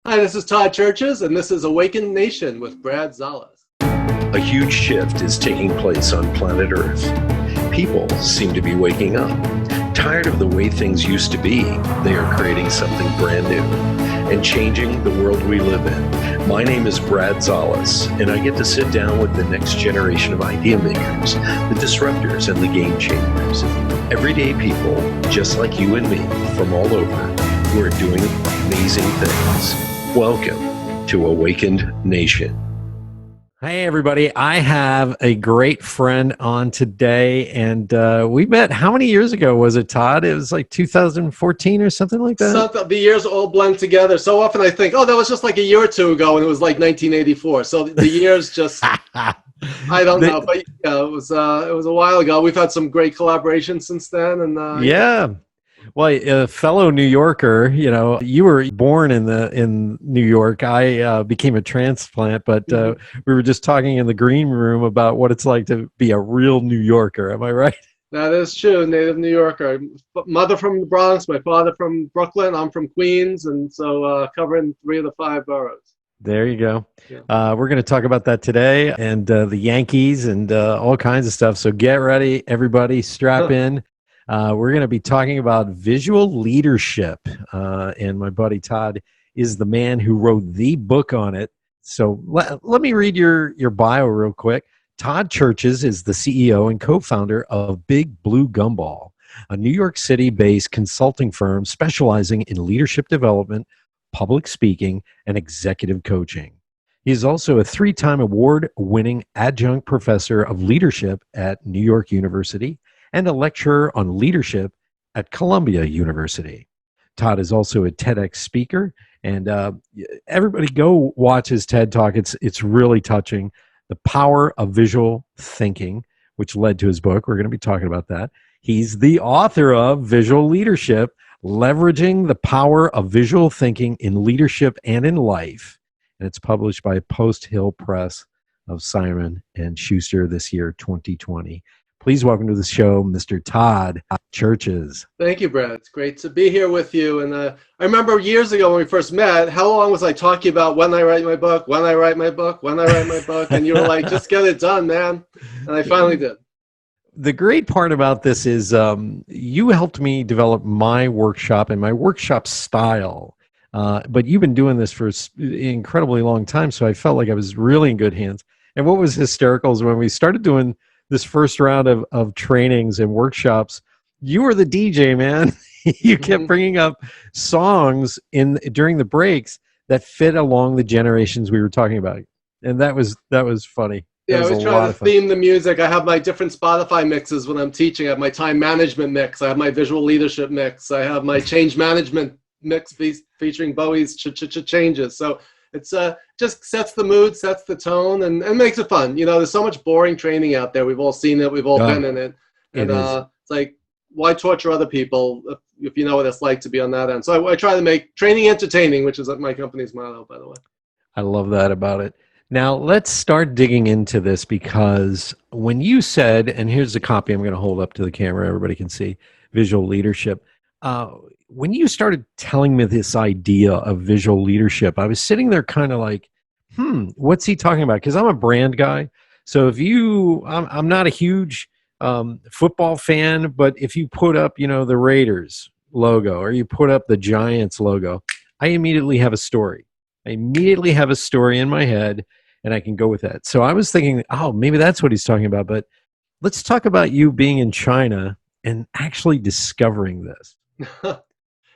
Hi, this is Todd Cherches, and this is Awakened Nation with Brad Zales. A huge shift is taking place on planet Earth. People seem to be waking up. Tired of the way things used to be, they are creating something brand new and changing the world we live in. My name is Brad Zales, and I get to sit down with the next generation of idea makers, the disruptors, and the game changers. Everyday people, just like you and me, from all over, who are doing amazing things. Welcome to Awakened Nation. Hey, everybody. I have a great friend on today, and we met, how many years ago was it, Todd? It was like 2014 or something like that? The years all blend together. So often I think, that was just like a year or two ago, and it was like 1984. So the years just, I don't know, but yeah, it was a while ago. We've had some great collaborations since then. And yeah. Well, a fellow New Yorker, you were born in New York. I became a transplant, but we were just talking in the green room about what it's like to be a real New Yorker. Am I right? That is true. Native New Yorker. Mother from the Bronx, my father from Brooklyn. I'm from Queens, and so covering 3 of the 5 boroughs. There you go. Yeah. We're going to talk about that today, and the Yankees and all kinds of stuff. So get ready, everybody. Strap in. We're going to be talking about visual leadership, and my buddy Todd is the man who wrote the book on it. So let me read your bio real quick. Todd Cherches is the CEO and co-founder of BigBlueGumball, a New York City-based consulting firm specializing in leadership development, public speaking, and executive coaching. He is also a 3-time award-winning adjunct professor of leadership at New York University and a lecturer on leadership at Columbia University. Todd is also a TEDx speaker, and everybody go watch his TED Talk. It's really touching. The Power of Visual Thinking, which led to his book. We're going to be talking about that. He's the author of Visual Leadership, Leveraging the Power of Visual Thinking in Leadership and in Life. And it's published by Post Hill Press of Simon and Schuster this year, 2020. Please welcome to the show, Mr. Todd Cherches. Thank you, Brad. It's great to be here with you. And I remember years ago when we first met, how long was I talking about when I write my book, when I write my book, when I write my book? And you were like, just get it done, man. And I finally did. The great part about this is you helped me develop my workshop and my workshop style. But you've been doing this for an incredibly long time, so I felt like I was really in good hands. And what was hysterical is when we started doing this first round of trainings and workshops, you were the DJ, man. You kept bringing up songs during the breaks that fit along the generations we were talking about. And that was funny. Yeah, I was trying to theme the music. I have my different Spotify mixes when I'm teaching. I have my time management mix. I have my visual leadership mix. I have my change management mix featuring Bowie's changes. So it's just sets the mood, sets the tone, and makes it fun. There's so much boring training out there. We've all seen it. We've all been in it. And it's like, why torture other people if you know what it's like to be on that end? So I try to make training entertaining, which is my company's motto, by the way. I love that about it. Now, let's start digging into this, because when you said, and here's the copy I'm going to hold up to the camera, everybody can see, visual leadership. When you started telling me this idea of visual leadership, I was sitting there kind of like, what's he talking about? Because I'm a brand guy. So I'm not a huge football fan, but if you put up, the Raiders logo or you put up the Giants logo, I immediately have a story. I immediately have a story in my head, and I can go with that. So I was thinking, maybe that's what he's talking about. But let's talk about you being in China and actually discovering this.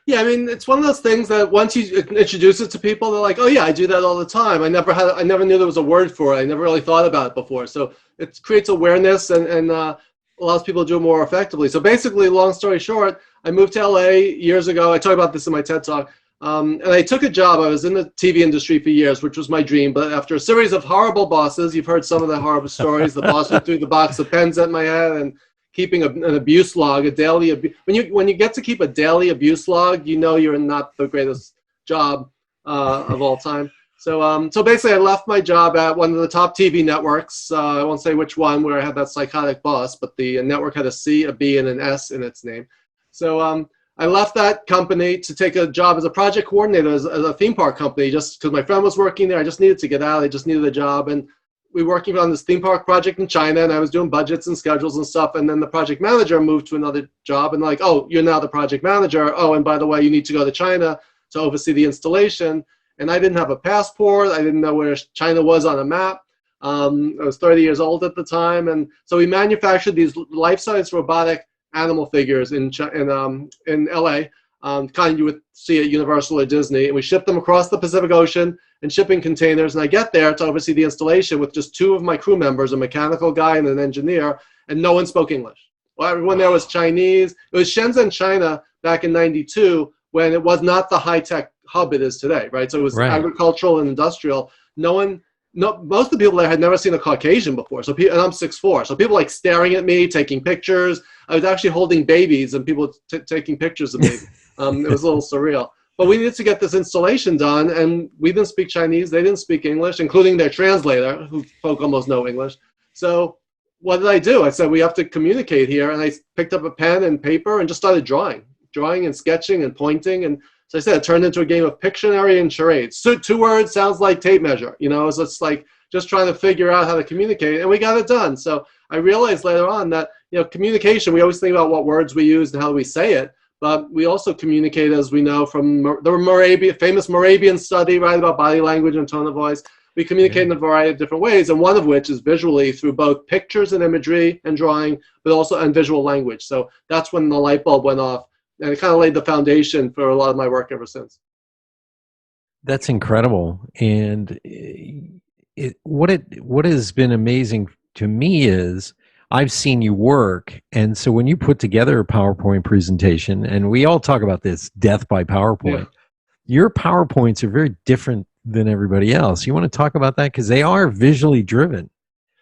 Yeah, I mean, it's one of those things that once you introduce it to people, they're like, oh yeah, I do that all the time. I never knew there was a word for it. I never really thought about it before. So it creates awareness and allows people to do it more effectively. So basically, long story short, I moved to LA years ago. I talk about this in my TED Talk. And I took a job. I was in the TV industry for years, which was my dream. But after a series of horrible bosses, you've heard some of the horrible stories. The boss who threw the box of pens at my head, and keeping an abuse log, a daily abuse. When you get to keep a daily abuse log, you're not the greatest job of all time. So basically, I left my job at one of the top TV networks. I won't say which one, where I had that psychotic boss, but the network had a C, a B, and an S in its name. So I left that company to take a job as a project coordinator as a theme park company, just because my friend was working there. I just needed to get out. I just needed a job. And we were working on this theme park project in China, and I was doing budgets and schedules and stuff. And then the project manager moved to another job, and like, oh, you're now the project manager. Oh, and by the way, you need to go to China to oversee the installation. And I didn't have a passport. I didn't know where China was on a map. I was 30 years old at the time. And so we manufactured these life-size robotic animal figures in LA, kind of you would see at Universal or Disney, and we shipped them across the Pacific Ocean in shipping containers. And I get there to oversee the installation with just two of my crew members, a mechanical guy and an engineer, and no one spoke English. Well, everyone there was Chinese. It was Shenzhen, China, back in '92, when it was not the high-tech hub it is today, right? So it was agricultural and industrial. Most of the people there had never seen a Caucasian before. So and I'm 6'4", so people like staring at me, taking pictures. I was actually holding babies and people taking pictures of me. It was a little surreal. But we needed to get this installation done, and we didn't speak Chinese. They didn't speak English, including their translator, who spoke almost no English. So what did I do? I said, we have to communicate here. And I picked up a pen and paper and just started drawing and sketching and pointing. And so I said, it turned into a game of Pictionary and charades. So 2 words sounds like tape measure, so it's like just trying to figure out how to communicate, and we got it done. So I realized later on that, communication, we always think about what words we use and how we say it, but we also communicate, as we know from the famous Moravian study, right, about body language and tone of voice. We communicate in a variety of different ways, and one of which is visually through both pictures and imagery and drawing, but also in visual language. So that's when the light bulb went off. And it kind of laid the foundation for a lot of my work ever since. That's incredible. And what has been amazing to me is I've seen you work. And so when you put together a PowerPoint presentation, and we all talk about this, death by PowerPoint, your PowerPoints are very different than everybody else. You want to talk about that? Because they are visually driven,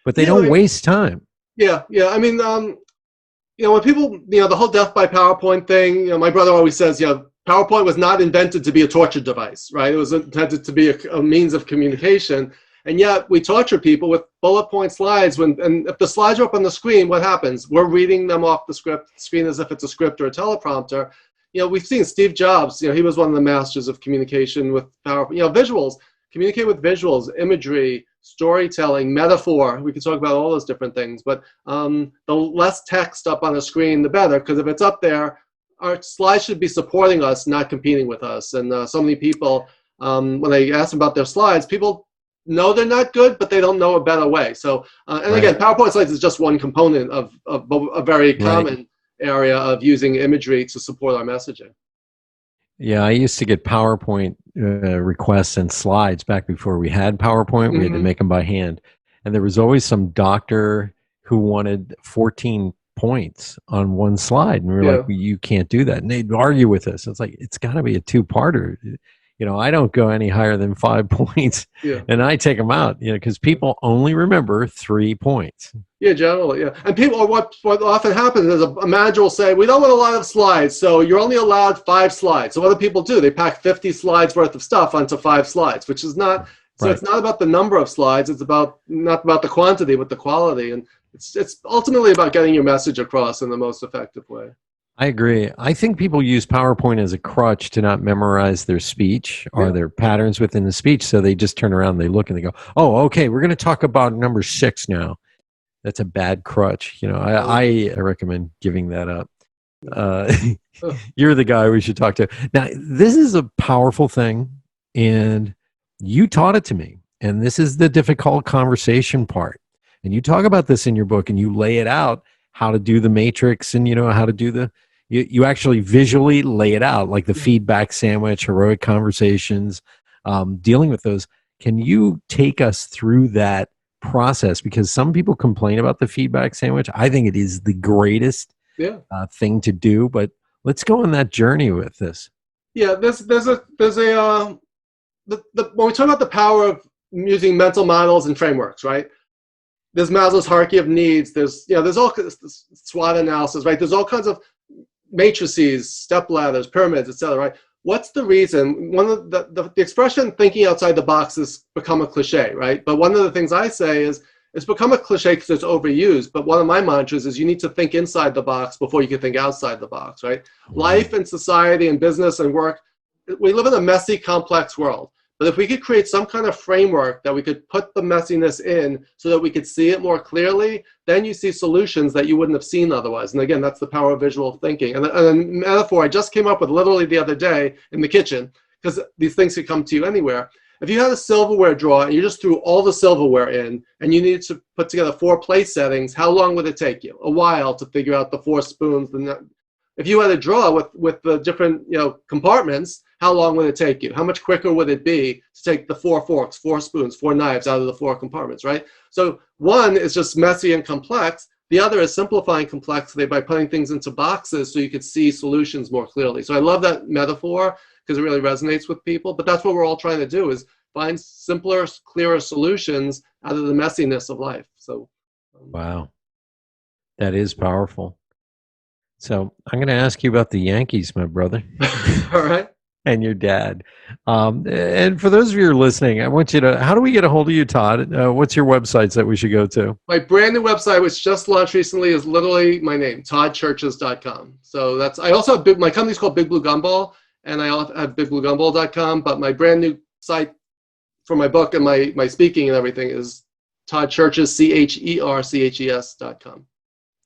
but they don't waste time. Yeah. I mean, when people, the whole death by PowerPoint thing, my brother always says, PowerPoint was not invented to be a torture device, right? It was intended to be a means of communication. And yet we torture people with bullet point slides. And if the slides are up on the screen, what happens? We're reading them off the screen as if it's a script or a teleprompter. We've seen Steve Jobs, he was one of the masters of communication with PowerPoint, visuals, communicate with visuals, imagery, storytelling, metaphor. We can talk about all those different things, but the less text up on the screen, the better, because if it's up there, our slides should be supporting us, not competing with us. And so many people, when I ask them about their slides, people know they're not good, but they don't know a better way. So, and again, PowerPoint slides is just one component of a very common area of using imagery to support our messaging. Yeah, I used to get PowerPoint requests and slides back before we had PowerPoint. We had to make them by hand. And there was always some doctor who wanted 14 points on one slide. And we were like, well, you can't do that. And they'd argue with us. It's like, it's got to be a 2-parter. I don't go any higher than 5 points. And I take them out, because people only remember 3 points. Yeah, generally, And people, what often happens is a manager will say, we don't want a lot of slides, so you're only allowed 5 slides. So what do people do? They pack 50 slides worth of stuff onto 5 slides, which is not, so it's not about the number of slides, it's not about the quantity, but the quality. And it's ultimately about getting your message across in the most effective way. I agree. I think people use PowerPoint as a crutch to not memorize their speech or their patterns within the speech. So they just turn around, they look and they go, oh, okay, we're going to talk about number 6 now. That's a bad crutch. I recommend giving that up. You're the guy we should talk to. Now, this is a powerful thing, and you taught it to me. And this is the difficult conversation part. And you talk about this in your book, and you lay it out, how to do the matrix, and how to do you actually visually lay it out, like the feedback sandwich, heroic conversations, dealing with those. Can you take us through that process? Because some people complain about the feedback sandwich. I think it is the greatest thing to do, but let's go on that journey with this. Yeah, when we talk about the power of using mental models and frameworks, right? There's Maslow's hierarchy of needs. There's all SWOT analysis, right? There's all kinds of matrices, step ladders, pyramids, etc. Right? What's the reason? One of the expression "thinking outside the box" has become a cliche, right? But one of the things I say is it's become a cliche because it's overused. But one of my mantras is you need to think inside the box before you can think outside the box, right? Life and society and business and work, we live in a messy, complex world. But if we could create some kind of framework that we could put the messiness in so that we could see it more clearly, then you see solutions that you wouldn't have seen otherwise. And again, that's the power of visual thinking. And a metaphor I just came up with literally the other day in the kitchen, because these things could come to you anywhere. If you had a silverware drawer and you just threw all the silverware in and you needed to put together 4 place settings, how long would it take you? A while to figure out the 4 spoons. If you had a drawer with the different compartments, how long would it take you? How much quicker would it be to take the 4 forks, 4 spoons, 4 knives out of the 4 compartments, right? So one is just messy and complex. The other is simplifying complexity by putting things into boxes so you could see solutions more clearly. So I love that metaphor because it really resonates with people. But that's what we're all trying to do, is find simpler, clearer solutions out of the messiness of life. So, wow, that is powerful. So I'm going to ask you about the Yankees, my brother. All right. And your dad. And for those of you who are listening, I want you to, how do we get a hold of you, Todd? What's your websites that we should go to? My brand new website, which just launched recently, is literally my name, toddcherches.com. So that's, I also have, my company's called BigBlueGumball, and I also have BigBlueGumball.com, but my brand new site for my book and my speaking and everything is Todd Cherches, CHERCHES.com.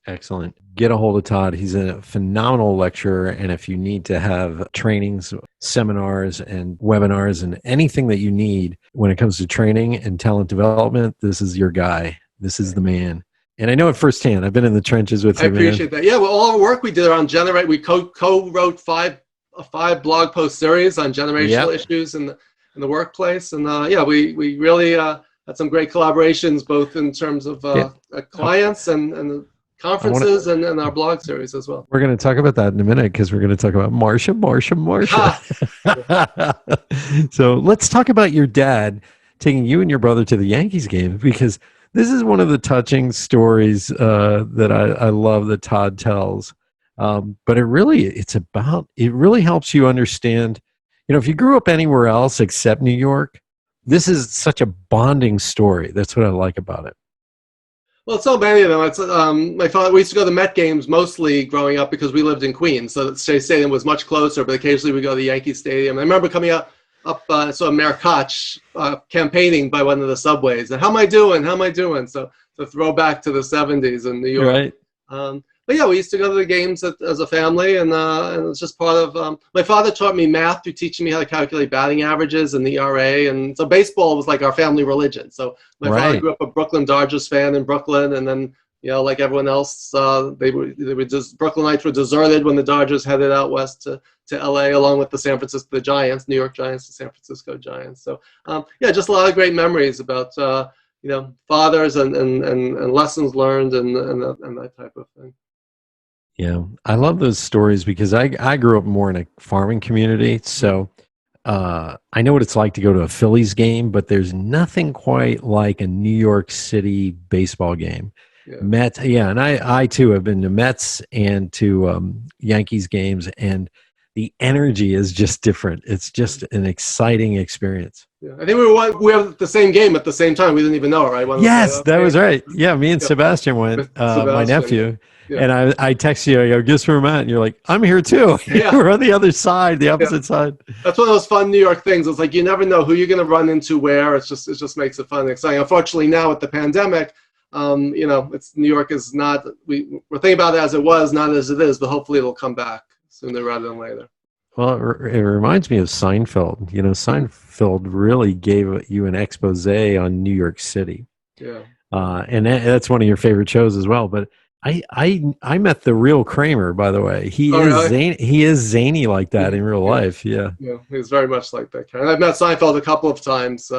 Excellent. Get a hold of Todd. He's a phenomenal lecturer. And if you need to have trainings, seminars, and webinars, and anything that you need when it comes to training and talent development, this is your guy. This is the man. And I know it firsthand. I've been in the trenches with you, man. I appreciate that. Yeah, well, all our work we did around Generate, we co-wrote 5 blog post series on generational issues in the workplace. And yeah, we really had some great collaborations, both in terms of clients and the conferences and our blog series as well. We're going to talk about that in a minute because we're going to talk about Marsha. So let's talk about your dad taking you and your brother to the Yankees game, because this is one of the touching stories that I love that Todd tells. But it really helps you understand, if you grew up anywhere else except New York, this is such a bonding story. That's what I like about it. Well, so many of them. It's my father. We used to go to Met games mostly growing up because we lived in Queens, so the Shea Stadium was much closer. But occasionally we go to the Yankee Stadium. I remember coming up Mayor Koch campaigning by one of the subways. And how am I doing? So to throw back to the '70s in New York. Right. But yeah, we used to go to the games as a family, and it's just part of. My father taught me math through teaching me how to calculate batting averages and the ERA, and so baseball was like our family religion. So my father grew up a Brooklyn Dodgers fan in Brooklyn, and then like everyone else, Brooklynites were deserted when the Dodgers headed out west to LA, along with the Giants, New York Giants, the San Francisco Giants. So yeah, just a lot of great memories about fathers and lessons learned and that type of thing. Yeah, I love those stories because I grew up more in a farming community, so I know what it's like to go to a Phillies game, but there's nothing quite like a New York City baseball game. Yeah. Mets, and I too have been to Mets and to Yankees games, and the energy is just different. It's just an exciting experience. Yeah, I think we have the same game at the same time. We didn't even know it, right? Yes, that was right. Yeah, me and Sebastian went, my nephew. Yeah. And I text you, I go, guess where I'm at? And you're like, I'm here too. Yeah. We're on the other side, the opposite side. That's one of those fun New York things. It's like you never know who you're going to run into where. It just makes it fun and exciting. Unfortunately, now with the pandemic, it's New York is not. We're thinking about it as it was, not as it is. But hopefully, it'll come back sooner rather than later. Well, it reminds me of Seinfeld. Seinfeld really gave you an expose on New York City. Yeah. And that's one of your favorite shows as well. But I met the real Kramer, by the way. He is zany like that in real life. Yeah. Yeah, he's very much like that. And I've met Seinfeld a couple of times.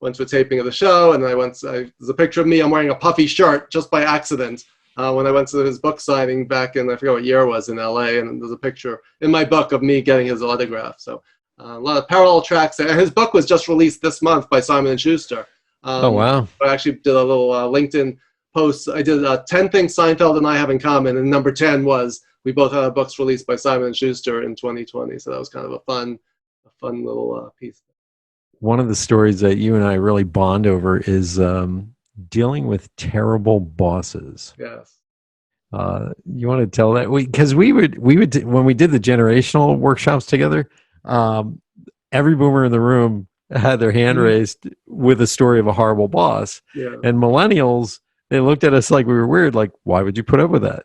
Went to a taping of the show, and there's a picture of me. I'm wearing a puffy shirt just by accident when I went to his book signing back in, I forget what year it was, in LA. And there's a picture in my book of me getting his autograph. So a lot of parallel tracks there. And his book was just released this month by Simon & Schuster. Oh, wow. I actually did a little LinkedIn post. I did 10 things Seinfeld and I have in common, and number 10 was we both had our books released by Simon & Schuster in 2020. So that was kind of a fun little piece. One of the stories that you and I really bond over is dealing with terrible bosses. Yes. You want to tell that? Because we would when we did the generational workshops together, every boomer in the room had their hand raised with a story of a horrible boss. Yeah. And millennials, they looked at us like we were weird. Like, why would you put up with that?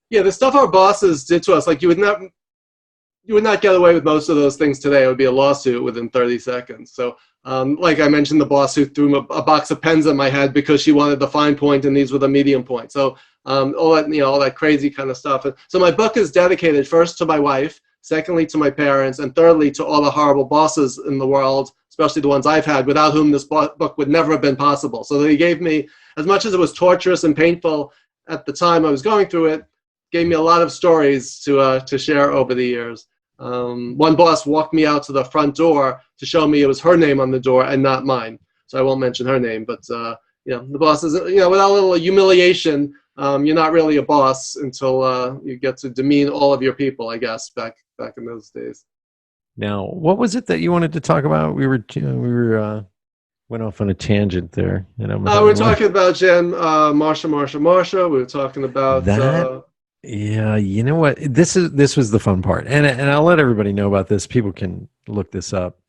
Yeah, the stuff our bosses did to us, like you would not get away with most of those things today. It would be a lawsuit within 30 seconds. So, like I mentioned, the boss who threw a box of pens at my head because she wanted the fine point and these were the medium point. So, all that crazy kind of stuff. So my book is dedicated first to my wife, secondly to my parents, and thirdly to all the horrible bosses in the world, especially the ones I've had, without whom this book would never have been possible. So they gave me, as much as it was torturous and painful at the time I was going through it, gave me a lot of stories to share over the years. One boss walked me out to the front door to show me it was her name on the door and not mine. So I won't mention her name, but the boss is, without a little humiliation, you're not really a boss until you get to demean all of your people, I guess, back in those days. Now, what was it that you wanted to talk about? We were went off on a tangent there. We were talking about Jen, Marsha. We were talking about that. Yeah, you know what? This was the fun part, and I'll let everybody know about this. People can look this up.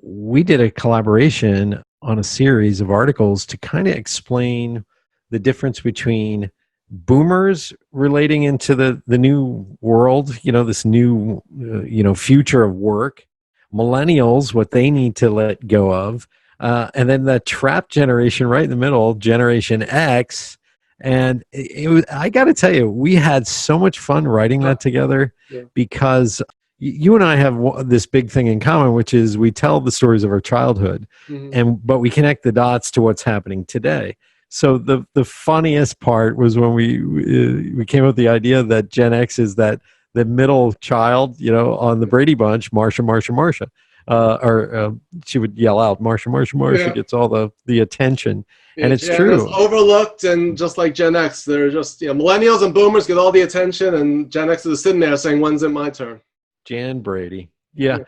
We did a collaboration on a series of articles to kind of explain the difference between boomers relating into the new world, this new future of work, millennials, what they need to let go of, and then the trapped generation right in the middle, Generation X. And I got to tell you, we had so much fun writing that together because you and I have this big thing in common, which is we tell the stories of our childhood, but we connect the dots to what's happening today. So the funniest part was when we came up with the idea that Gen X is the middle child, on the Brady Bunch, Marsha. Or she would yell out, Marsha gets all the attention. Yeah, and it's true. It's overlooked, and just like Gen X, they're just millennials and boomers get all the attention, and Gen X is sitting there saying, "When's it my turn?" Jan Brady, yeah.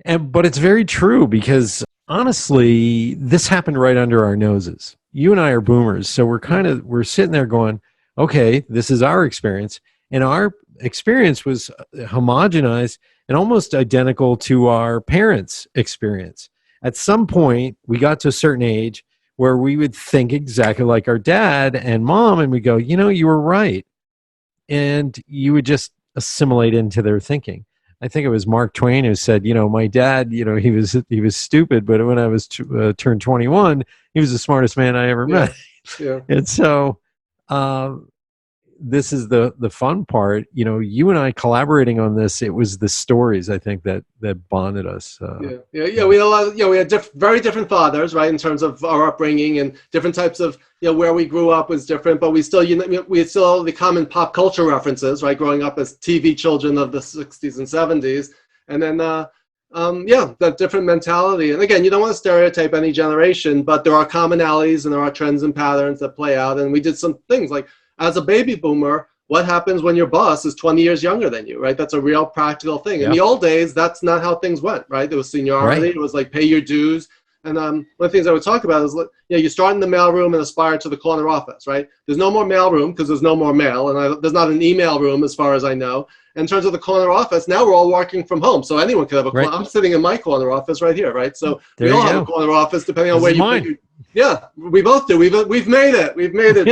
But it's very true because honestly, this happened right under our noses. You and I are boomers, so we're sitting there going, "Okay, this is our experience," and our experience was homogenized and almost identical to our parents' experience. At some point, we got to a certain age where we would think exactly like our dad and mom, and we go, you were right. And you would just assimilate into their thinking. I think it was Mark Twain who said, my dad, he was stupid, but when I was turned 21, he was the smartest man I ever met. Yeah. And so this is the fun part. You and I collaborating on this, it was the stories, I think, that bonded us. We had a lot of, we had very different fathers, right, in terms of our upbringing, and different types of, where we grew up was different, but we still, we still the common pop culture references, right, growing up as TV children of the 60s and 70s. And then, that different mentality. And again, you don't want to stereotype any generation, but there are commonalities and there are trends and patterns that play out. And we did some things like, as a baby boomer, what happens when your boss is 20 years younger than you, right? That's a real practical thing. In the old days, that's not how things went, right? There was seniority. Right. It was like pay your dues. And one of the things I would talk about is, you start in the mailroom and aspire to the corner office, right? There's no more mailroom because there's no more mail. And there's not an email room as far as I know. In terms of the corner office, now we're all working from home. So anyone could have a corner. I'm sitting in my corner office right here, right? So we all have a corner office depending on where you put your. Yeah, we both do. We've made it. We've made it.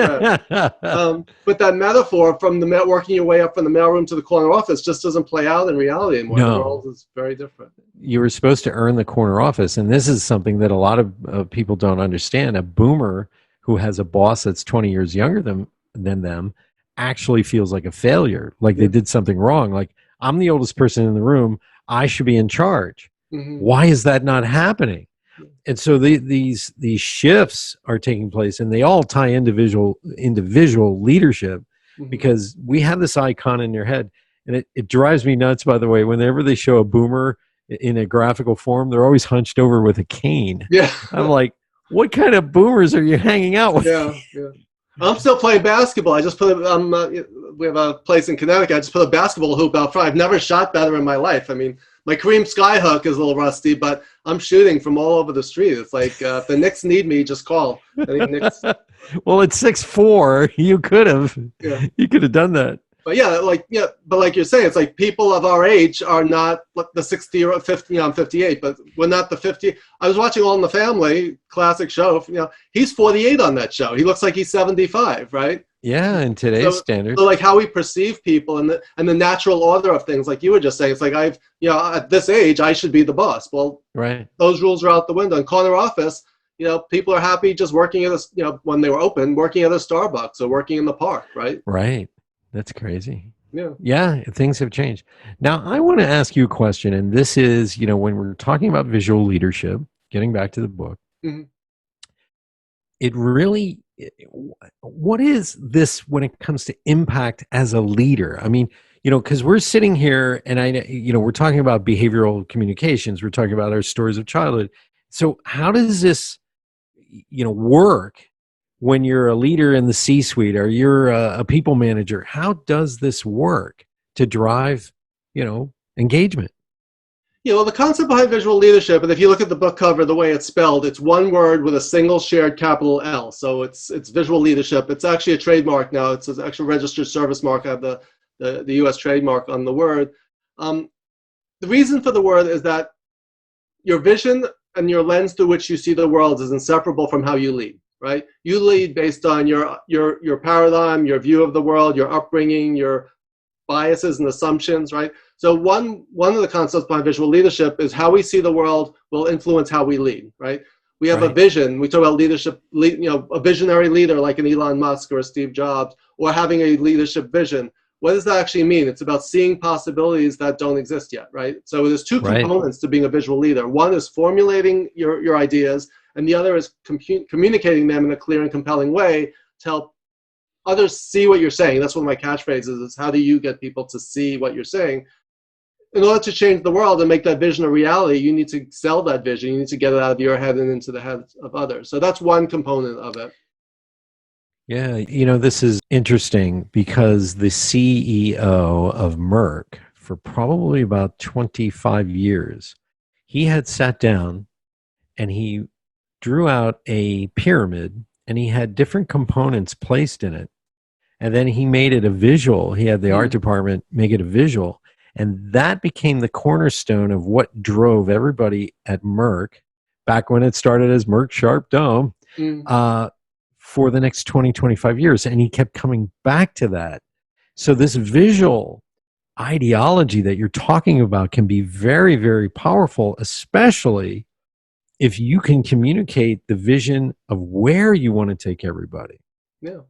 But that metaphor from working your way up from the mailroom to the corner office just doesn't play out in reality anymore. No. The world is very different. You were supposed to earn the corner office, and this is something that a lot of people don't understand. A boomer who has a boss that's 20 years younger than them actually feels like a failure, like they did something wrong. Like, I'm the oldest person in the room. I should be in charge. Why is that not happening? And so these shifts are taking place, and they all tie into visual leadership, because we have this icon in your head, and it drives me nuts, by the way. Whenever they show a boomer in a graphical form, they're always hunched over with a cane. Yeah. I'm like, what kind of boomers are you hanging out with? Yeah. I'm still playing basketball. I just put we have a place in Connecticut. I just put a basketball hoop out front. I've never shot better in my life. I mean, my Kareem Skyhook is a little rusty, but I'm shooting from all over the street. It's like if the Knicks need me, just call. I think Knicks. Well, at 6'4", you could have done that. But but like you're saying, it's like people of our age are not the 60 or 50. I'm 58, but we're not the 50. I was watching All in the Family, classic show. He's 48 on that show. He looks like he's 75, right? Yeah, in today's standards. So like how we perceive people and the natural order of things, like you were just saying, it's like at this age I should be the boss. Well, right. Those rules are out the window. In corner office, people are happy just working at when they were open, working at a Starbucks or working in the park, right? Right. That's crazy. Yeah. Yeah, things have changed. Now, I want to ask you a question, and this is, when we're talking about visual leadership, getting back to the book, it really, what is this when it comes to impact as a leader? I mean, because we're sitting here and we're talking about behavioral communications, we're talking about our stories of childhood. So how does this, work when you're a leader in the C-suite or you're a people manager? How does this work to drive, engagement? Yeah, well, the concept behind visual leadership, and if you look at the book cover, the way it's spelled, it's one word with a single shared capital L. So it's visual leadership. It's actually a trademark now. It's an actual registered service mark. I have the U.S. trademark on the word. The reason for the word is that your vision and your lens through which you see the world is inseparable from how you lead. Right? You lead based on your paradigm, your view of the world, your upbringing, your biases and assumptions, right? So one of the concepts behind visual leadership is how we see the world will influence how we lead, right? We have a vision. We talk about leadership, a visionary leader like an Elon Musk or a Steve Jobs, or having a leadership vision. What does that actually mean? It's about seeing possibilities that don't exist yet, right? So there's two components to being a visual leader. One is formulating your ideas, and the other is communicating them in a clear and compelling way to help others see what you're saying. That's one of my catchphrases is how do you get people to see what you're saying? In order to change the world and make that vision a reality, you need to sell that vision. You need to get it out of your head and into the heads of others. So that's one component of it. Yeah, this is interesting because the CEO of Merck for probably about 25 years, he had sat down and he drew out a pyramid and he had different components placed in it. And then he made it a visual. He had the art department make it a visual. And that became the cornerstone of what drove everybody at Merck, back when it started as Merck Sharp Dome, for the next 20, 25 years. And he kept coming back to that. So this visual ideology that you're talking about can be very, very powerful, especially if you can communicate the vision of where you want to take everybody. Yeah.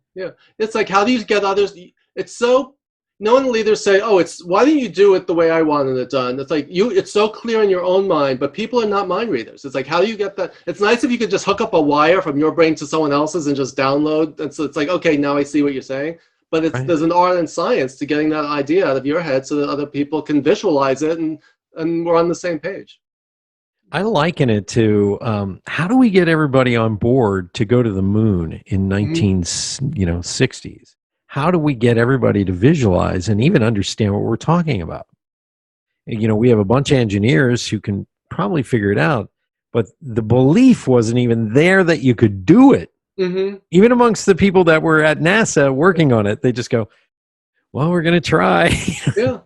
It's like, how do you get others? It's so, no one leaders say, why don't you do it the way I wanted it done? It's like, it's so clear in your own mind, but people are not mind readers. It's like, how do you get that? It's nice if you could just hook up a wire from your brain to someone else's and just download. And so it's like, okay, now I see what you're saying. But there's an art and science to getting that idea out of your head so that other people can visualize it and we're on the same page. I liken it to how do we get everybody on board to go to the moon in 1960s? How do we get everybody to visualize and even understand what we're talking about? We have a bunch of engineers who can probably figure it out, but the belief wasn't even there that you could do it. Even amongst the people that were at NASA working on it, they just go, well, we're going to try. Yeah.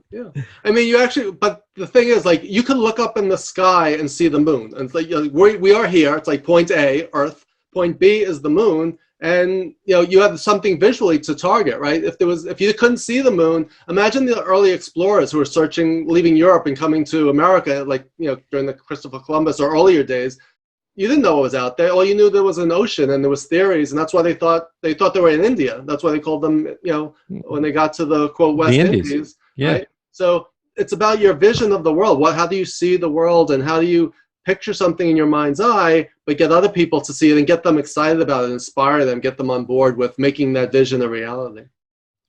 I mean, but the thing is, like, you can look up in the sky and see the moon. And it's like, we are here. It's like point A, Earth. Point B is the moon. And, you have something visually to target, right? If you couldn't see the moon, imagine the early explorers who were leaving Europe and coming to America, like, during the Christopher Columbus or earlier days. You didn't know what was out there. All you knew there was an ocean and there was theories, and that's why they thought they were in India. That's why they called them, when they got to the quote West Indies. Yeah. Right? So it's about your vision of the world. How do you see the world, and how do you picture something in your mind's eye, but get other people to see it and get them excited about it, inspire them, get them on board with making that vision a reality.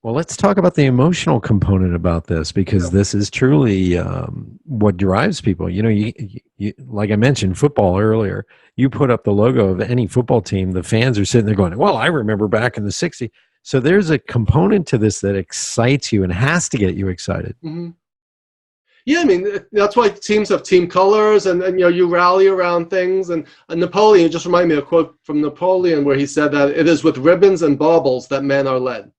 Well, let's talk about the emotional component about this, because this is truly what drives people. You like I mentioned football earlier, you put up the logo of any football team, the fans are sitting there going, well, I remember back in the 60s. So there's a component to this that excites you and has to get you excited. Yeah, I mean, that's why teams have team colors, and you know, you rally around things. And Napoleon just reminded me of a quote from Napoleon where he said that it is with ribbons and baubles that men are led.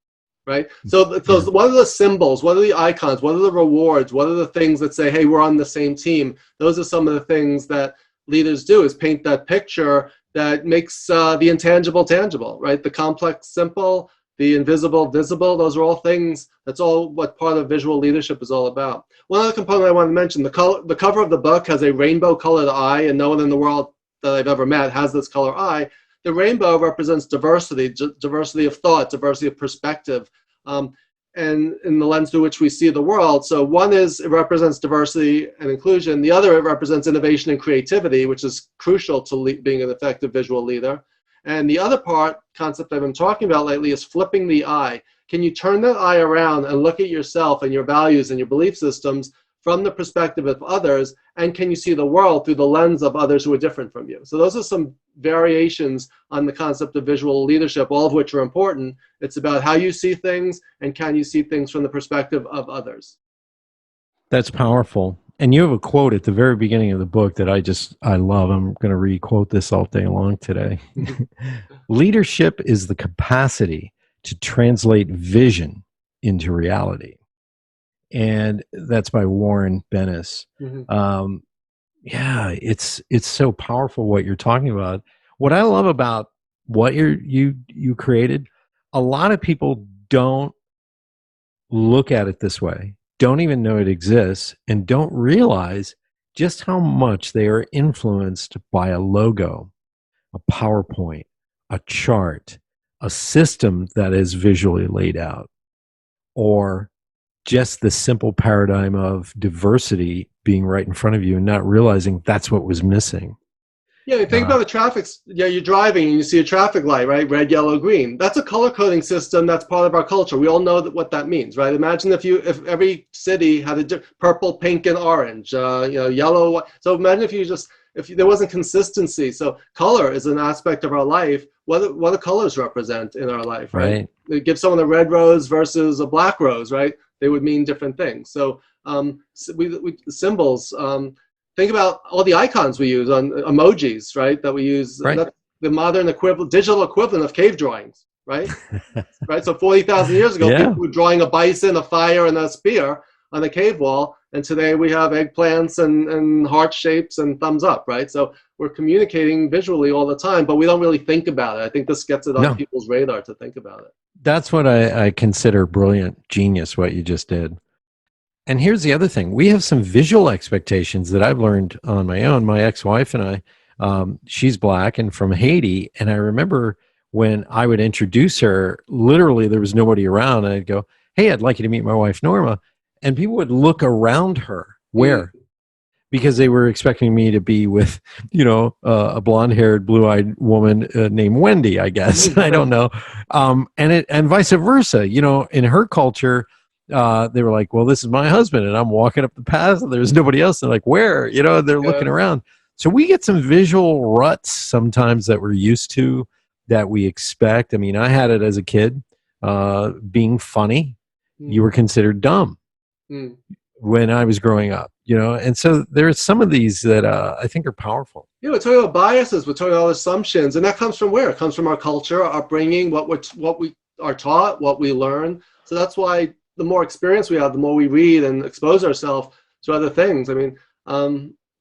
Right. So what are the symbols? What are the icons? What are the rewards? What are the things that say, hey, we're on the same team? Those are some of the things that leaders do, is paint that picture that makes the intangible tangible, right? The complex simple, the invisible visible. Those are all things. That's all what part of visual leadership is all about. One other component I want to mention, the cover of the book has a rainbow colored eye, and no one in the world that I've ever met has this color eye. The rainbow represents diversity, diversity of thought, diversity of perspective, and in the lens through which we see the world. So one is, it represents diversity and inclusion. The other, it represents innovation and creativity, which is crucial to being an effective visual leader. And the other concept I've been talking about lately, is flipping the eye. Can you turn that eye around and look at yourself and your values and your belief systems from the perspective of others, and can you see the world through the lens of others who are different from you? So those are some variations on the concept of visual leadership, all of which are important. It's about how you see things, and can you see things from the perspective of others. That's powerful. And you have a quote at the very beginning of the book that I love. I'm going to re-quote this all day long today. Leadership is the capacity to translate vision into reality. And that's by Warren Bennis. Mm-hmm. Yeah, it's so powerful what you're talking about. What I love about what you created, a lot of people don't look at it this way, don't even know it exists, and don't realize just how much they are influenced by a logo, a PowerPoint, a chart, a system that is visually laid out, or just the simple paradigm of diversity being right in front of you and not realizing that's what was missing. Yeah, think about the traffic. Yeah, you're driving and you see a traffic light, right? Red, yellow, green. That's a color coding system. That's part of our culture. We all know what that means, right? Imagine if every city had a purple, pink, and orange, yellow. White. So imagine if there wasn't consistency. So color is an aspect of our life. What do colors represent in our life, right? Give someone a red rose versus a black rose, right? They would mean different things. So symbols. Think about all the icons we use on emojis, right? That we use. Right. That's the modern digital equivalent of cave drawings, right? Right. So 40,000 years ago, people were drawing a bison, a fire, and a spear on a cave wall. And today we have eggplants and heart shapes and thumbs up, right? So we're communicating visually all the time, but we don't really think about it. I think this gets it on people's radar to think about it. That's what I consider brilliant genius, what you just did. And here's the other thing. We have some visual expectations that I've learned on my own. My ex-wife and I, she's black and from Haiti. And I remember when I would introduce her, literally there was nobody around. I'd go, hey, I'd like you to meet my wife, Norma. And people would look around her. Where? Because they were expecting me to be with, a blonde-haired, blue-eyed woman named Wendy, I guess. I don't know. And vice versa. In her culture, they were like, well, this is my husband, and I'm walking up the path, and there's nobody else. They're like, where? They're looking around. So we get some visual ruts sometimes that we're used to, that we expect. I mean, I had it as a kid, being funny. You were considered dumb when I was growing up, and so there's some of these that I think are powerful. Yeah, we're talking about biases, we're talking about assumptions, and that comes from where? It comes from our culture, our upbringing, what we are taught, what we learn. So that's why the more experience we have, the more we read and expose ourselves to other things. I mean,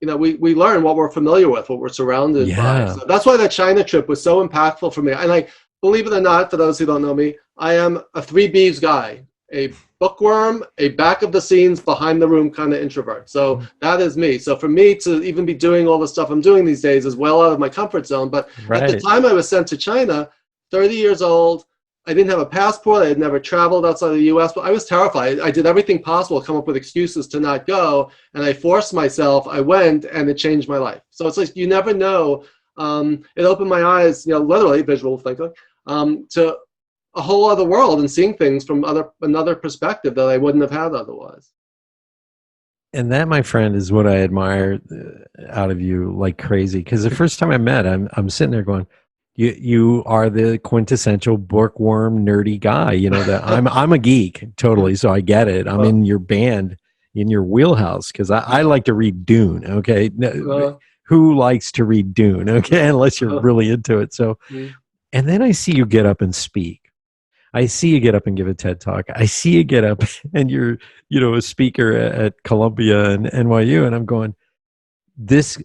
we learn what we're familiar with, what we're surrounded by. So that's why that China trip was so impactful for me. And believe it or not, for those who don't know me, I am a 3 Bs guy, a bookworm, a back of the scenes, behind the room kind of introvert. So that is me. So for me to even be doing all the stuff I'm doing these days is well out of my comfort zone. But at the time I was sent to China, 30 years old, I didn't have a passport. I had never traveled outside of the U.S., but I was terrified. I did everything possible to come up with excuses to not go, and I forced myself. I went, and it changed my life. So it's like you never know. It opened my eyes, literally, visual thinking, to a whole other world and seeing things from another perspective that I wouldn't have had otherwise. And that, my friend, is what I admire out of you like crazy. Because the first time I met, I'm sitting there going, You are the quintessential bookworm nerdy guy. That I'm a geek totally, so I get it. I'm in your band, in your wheelhouse, because I like to read Dune. Okay, Uh, who likes to read Dune? Okay, unless you're really into it. So, mm, and then I see you get up and speak. I see you get up and give a TED talk. I see you get up and you're, a speaker at Columbia and NYU, and I'm going,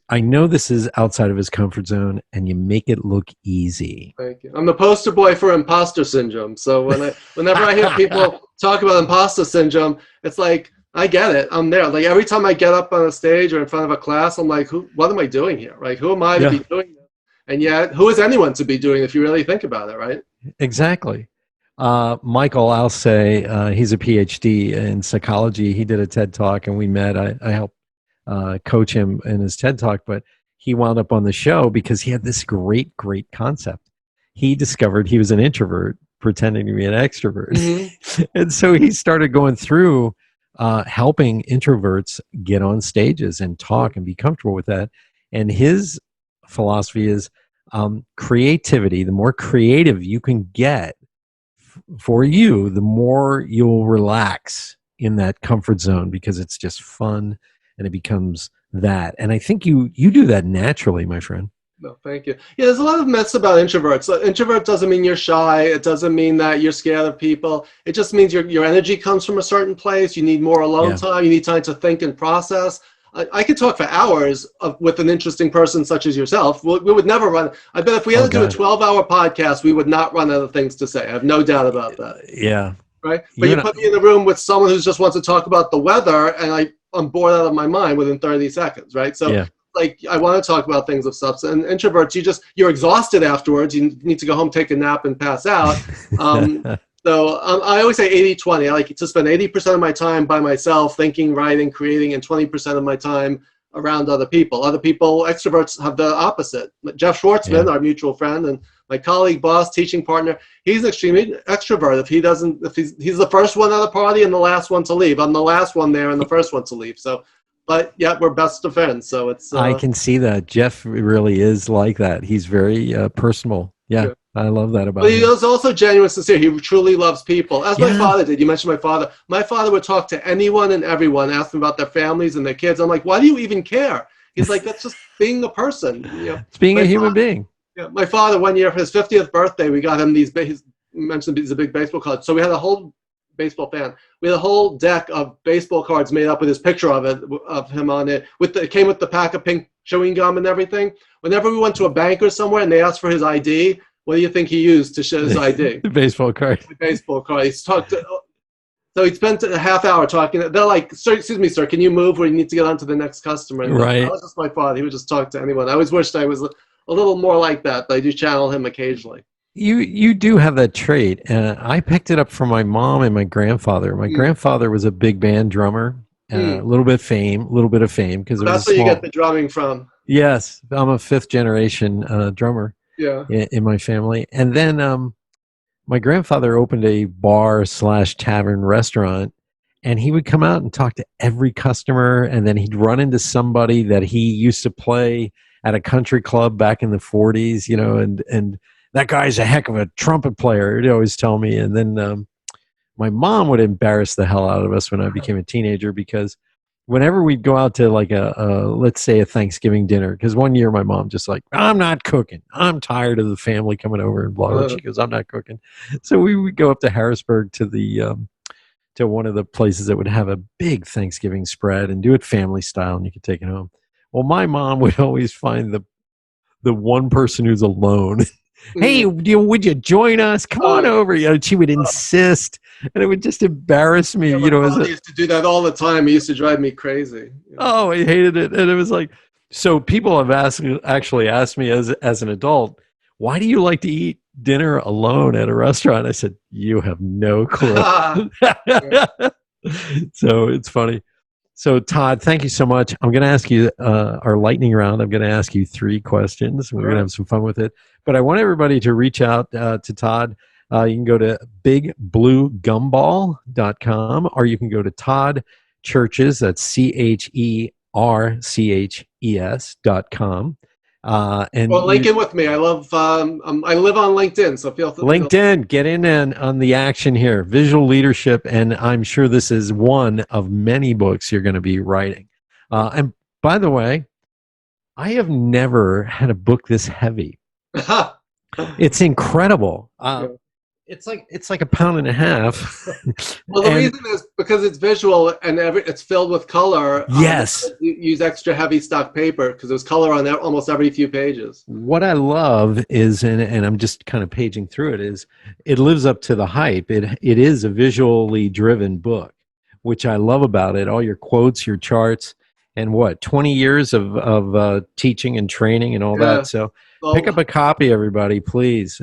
I know this is outside of his comfort zone, and you make it look easy. Thank you. I'm the poster boy for imposter syndrome. So whenever I hear people talk about imposter syndrome, it's like, I get it. I'm there. Like every time I get up on a stage or in front of a class, I'm like, what am I doing here? Like, who am I to be doing this? And yet, who is anyone to be doing if you really think about it, right? Exactly. Michael, I'll say, he's a PhD in psychology. He did a TED talk and we met. I helped coach him in his TED talk, but he wound up on the show because he had this great concept. He discovered he was an introvert pretending to be an extrovert. Mm-hmm. And so he started going through helping introverts get on stages and talk and be comfortable with that. And his philosophy is creativity. The more creative you can get for you, the more you'll relax in that comfort zone because it's just fun and it becomes that. And I think you do that naturally, my friend. No, thank you. Yeah, there's a lot of myths about introverts. Introvert doesn't mean you're shy. It doesn't mean that you're scared of people. It just means your energy comes from a certain place. You need more alone time. You need time to think and process. I could talk for hours with an interesting person such as yourself. We would never run. I bet if we had to do a 12-hour podcast, we would not run out of things to say. I have no doubt about that. Yeah. Right? But you put me in a room with someone who just wants to talk about the weather, and I'm bored out of my mind within 30 seconds, right? So, I want to talk about things of substance. And introverts, you're exhausted afterwards. You need to go home, take a nap, and pass out. So I always say 80-20. I like to spend 80% of my time by myself, thinking, writing, creating, and 20% of my time around other people. Other people, extroverts, have the opposite. Jeff Schwartzman, our mutual friend, and my colleague, boss, teaching partner, he's an extremely extrovert. If he's the first one at a party and the last one to leave. I'm the last one there and the first one to leave. So, but yeah, we're best of friends. So it's. I can see that Jeff really is like that. He's very personal. Yeah. I love that about him. But he is also genuine, sincere. He truly loves people, as my father did. You mentioned my father. My father would talk to anyone and everyone, ask them about their families and their kids. I'm like, why do you even care? He's like, that's just being a person. It's being a human being. Yeah, my father, one year for his 50th birthday, we got him these. He mentioned he's a big baseball card, so we had a whole baseball fan. We had a whole deck of baseball cards made up with his picture of him on it. It came with the pack of pink chewing gum and everything. Whenever we went to a bank or somewhere and they asked for his ID. What do you think he used to show his ID? The baseball card. The baseball card. So he spent a half hour talking. They're like, "Sir, excuse me, sir, can you move? We need to get on to the next customer." And right. That was just my father. He would just talk to anyone. I always wished I was a little more like that, but I do channel him occasionally. You do have that trait. I picked it up from my mom and my grandfather. My grandfather was a big band drummer. A little bit of fame. Because that's where you get the drumming from. Yes, I'm a fifth generation drummer. Yeah. In my family. And then my grandfather opened a bar/tavern restaurant, and he would come out and talk to every customer, and then he'd run into somebody that he used to play at a country club back in the 40s, and that guy's a heck of a trumpet player, he'd always tell me. And then my mom would embarrass the hell out of us when I became a teenager, because whenever we'd go out to like let's say a Thanksgiving dinner, because one year my mom just like, I'm not cooking. I'm tired of the family coming over and blah, blah. She goes, I'm not cooking. So we would go up to Harrisburg to to one of the places that would have a big Thanksgiving spread and do it family style, and you could take it home. Well, my mom would always find the one person who's alone. Hey, would you join us? Come on over. She would insist, and it would just embarrass me. My father used to do that all the time. He used to drive me crazy. Oh, I hated it, and it was like, so people have actually asked me as an adult, why do you like to eat dinner alone at a restaurant? I said, you have no clue. So it's funny. So Todd, thank you so much. I'm going to ask you our lightning round. I'm going to ask you 3 questions. We're going to have some fun with it. But I want everybody to reach out to Todd. You can go to BigBlueGumball.com, or you can go to Todd Cherches, that's CHERCHES.com. And Well, link in with me. I love. I live on LinkedIn, so feel LinkedIn, get in on the action here. Visual leadership, and I'm sure this is one of many books you're going to be writing. And by the way, I have never had a book this heavy. It's incredible. It's like a pound and a half. Well, the reason is because it's visual and it's filled with color. Yes. You use extra heavy stock paper because there's color on almost every few pages. What I love is, and I'm just kind of paging through it, is it lives up to the hype. It is a visually driven book, which I love about it. All your quotes, your charts, and 20 years of teaching and training and all that. So pick up a copy, everybody, please.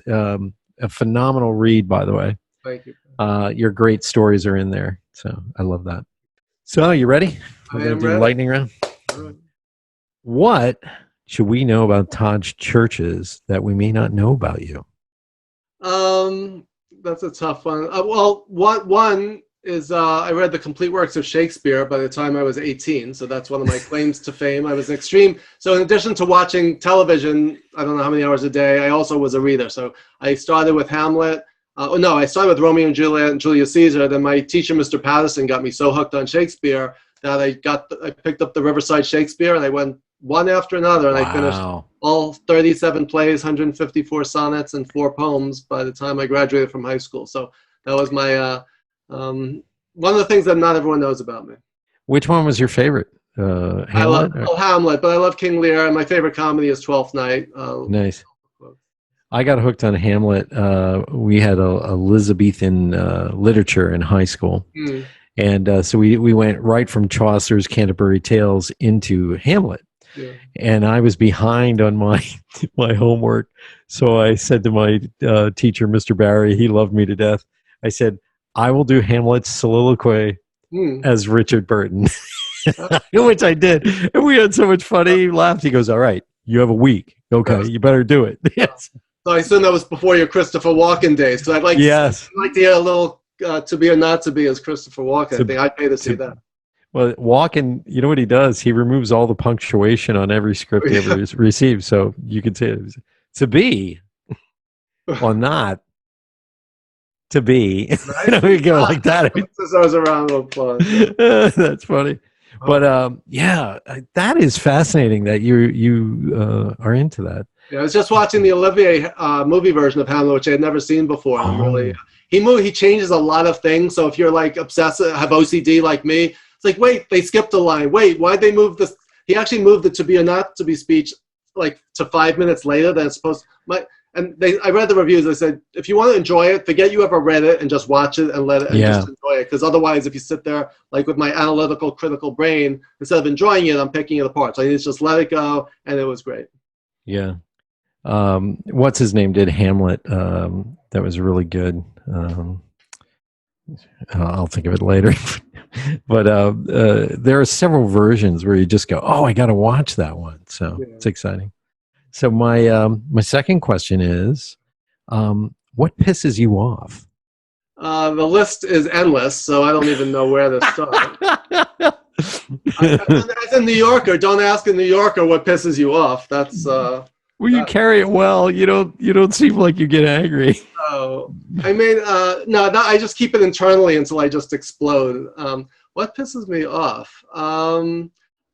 A phenomenal read, by the way. Thank you. Your great stories are in there. So I love that. So you ready? We're going to do lightning round. Right. What should we know about Todd Cherches that we may not know about you? That's a tough one. Well, one is I read the complete works of Shakespeare by the time I was 18, so that's one of my claims to fame. I was extreme. So in addition to watching television, I don't know how many hours a day, I also was a reader. So I started with Hamlet. I started with Romeo and Juliet and Julius Caesar. Then my teacher, Mr. Patterson, got me so hooked on Shakespeare that I picked up the Riverside Shakespeare and I went one after another, and I finished all 37 plays, 154 sonnets, and 4 poems by the time I graduated from high school. So that was my one of the things that not everyone knows about me. Which one was your favorite? Hamlet? I love Hamlet, but I love King Lear, and my favorite comedy is Twelfth Night. Nice. I got hooked on Hamlet. We had Elizabethan literature in high school. And so we went right from Chaucer's Canterbury Tales into Hamlet. Yeah. And I was behind on my homework. So I said to my teacher, Mr. Barry, he loved me to death. I said, I will do Hamlet's soliloquy as Richard Burton, which I did. And we had so much fun. He laughed. He goes, all right, you have a week. Okay, you better do it. Yes. So I assume that was before your Christopher Walken days. Because I'd like to hear a little To Be or Not to Be as Christopher Walken. I think I'd pay to see that. Well, Walken, you know what he does? He removes all the punctuation on every script he ever receives. So you could say it to be or not to be. Right? We go like that. Deserves a round of applause. That's funny. But that is fascinating that you are into that. Yeah, I was just watching the Olivier movie version of Hamlet, which I had never seen before. I'm really he changes a lot of things. So if you're like obsessive, have OCD like me, it's like, wait, they skipped a line. Wait, why'd they move this? He actually moved the to be or not to be speech like to 5 minutes later than it's supposed to. I read the reviews. They said, if you want to enjoy it, forget you ever read it and just watch it and let it and just enjoy it. Because otherwise, if you sit there like with my analytical, critical brain, instead of enjoying it, I'm picking it apart. So I need to just let it go, and it was great. Yeah. What's his name did Hamlet? That was really good. I'll think of it later. But there are several versions where you just go, oh, I got to watch that one. So it's exciting. So my second question is, what pisses you off? The list is endless, so I don't even know where to start. As a New Yorker, don't ask a New Yorker what pisses you off. That's well, you carry it well. You don't seem like you get angry. Oh, I mean, no, I just keep it internally until I just explode. What pisses me off?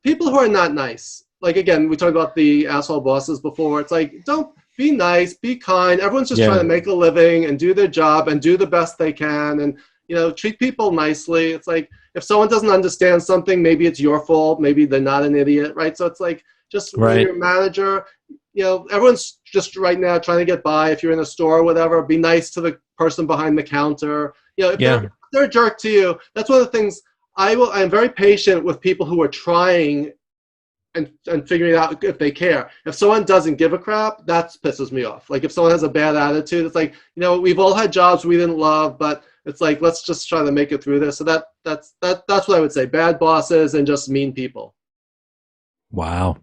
People who are not nice. Like, again, we talked about the asshole bosses before. It's like, don't be nice, be kind. Everyone's just trying to make a living and do their job and do the best they can. And, treat people nicely. It's like, if someone doesn't understand something, maybe it's your fault. Maybe they're not an idiot, right? So it's like, just when you're a manager, everyone's just right now trying to get by. If you're in a store or whatever, be nice to the person behind the counter. If they're a jerk to you, that's one of the things I'm very patient with people who are trying and figuring out if they care. If someone doesn't give a crap, that pisses me off. Like if someone has a bad attitude, it's like, we've all had jobs we didn't love, but it's like, let's just try to make it through this. So that's what I would say. Bad bosses and just mean people. Wow.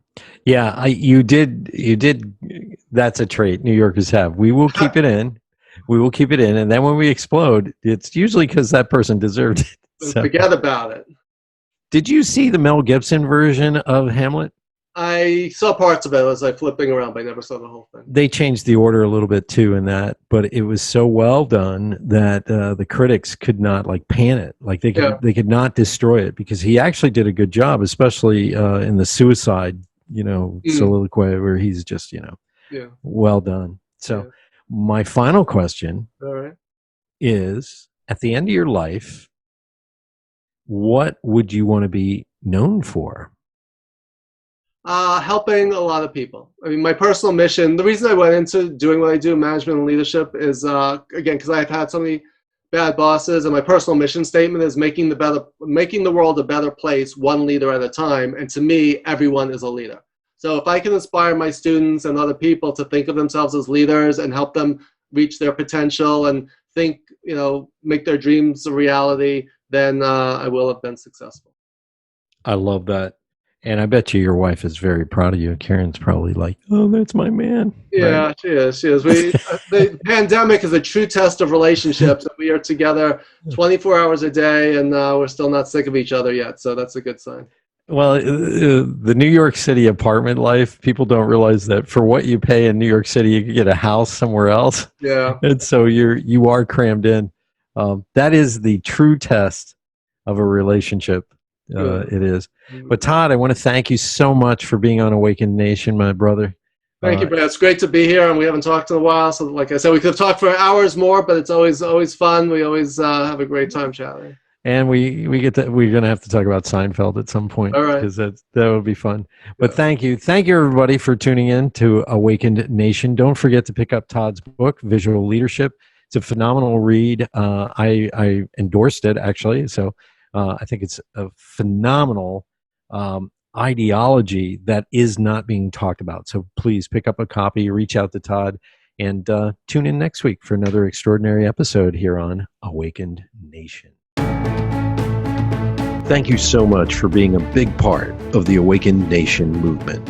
Yeah, you did. That's a trait New Yorkers have. We will keep it in. And then when we explode, it's usually because that person deserved it. So. Forget about it. Did you see the Mel Gibson version of Hamlet? I saw parts of it as I flipping around, but I never saw the whole thing. They changed the order a little bit too in that, but it was so well done that the critics could not like pan it. Like they could not destroy it, because he actually did a good job, especially in the suicide, soliloquy where he's just, well done. So my final question is, at the end of your life, what would you want to be known for? Helping a lot of people. I mean, my personal mission, the reason I went into doing what I do, management and leadership, is, again, because I've had so many bad bosses, and my personal mission statement is making the world a better place, one leader at a time. And to me, everyone is a leader. So if I can inspire my students and other people to think of themselves as leaders and help them reach their potential and think, make their dreams a reality, then I will have been successful. I love that. And I bet you your wife is very proud of you. Karen's probably like, oh, that's my man. Yeah, right? She is. The pandemic is a true test of relationships. We are together 24 hours a day, and we're still not sick of each other yet. So that's a good sign. Well, the New York City apartment life, people don't realize that for what you pay in New York City, you can get a house somewhere else. Yeah. And so you are crammed in. That is the true test of a relationship. It is. But Todd, I want to thank you so much for being on Awakened Nation, my brother. Thank you, Brad. It's great to be here, and we haven't talked in a while. So like I said, we could have talked for hours more, but it's always fun. We always have a great time chatting. And we're going to have to talk about Seinfeld at some point. All right. Because that would be fun. But thank you. Thank you, everybody, for tuning in to Awakened Nation. Don't forget to pick up Todd's book, Visual Leadership. It's a phenomenal read. I endorsed it, actually. So I think it's a phenomenal ideology that is not being talked about. So please pick up a copy, reach out to Todd, and tune in next week for another extraordinary episode here on Awakened Nation. Thank you so much for being a big part of the Awakened Nation movement.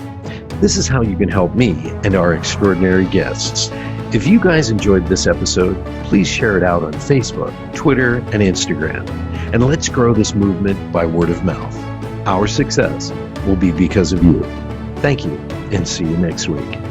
This is how you can help me and our extraordinary guests. If you guys enjoyed this episode, please share it out on Facebook, Twitter, and Instagram. And let's grow this movement by word of mouth. Our success will be because of you. Thank you, and see you next week.